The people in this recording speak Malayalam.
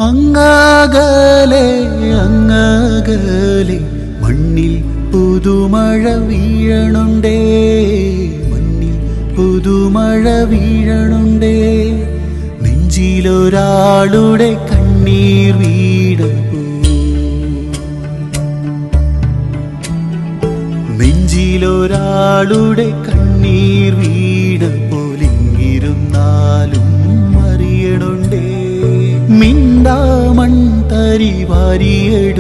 അങ്ങകലെ അങ്ങകലെ മണ്ണിൽ പുതുമഴ വീഴണുണ്ടേ, മണ്ണിൽ പുതുമഴ വീഴണുണ്ടേ. നെഞ്ചിലൊരാളുടെ കണ്ണീർ വീണപ്പോ, നെഞ്ചിലൊരാളുടെ കണ്ണീർ വീണപ്പോലിങ്ങിരുന്നാലും അറിയണുണ്ടേ. മിണ്ടാമൺ തരി വാരിയെടു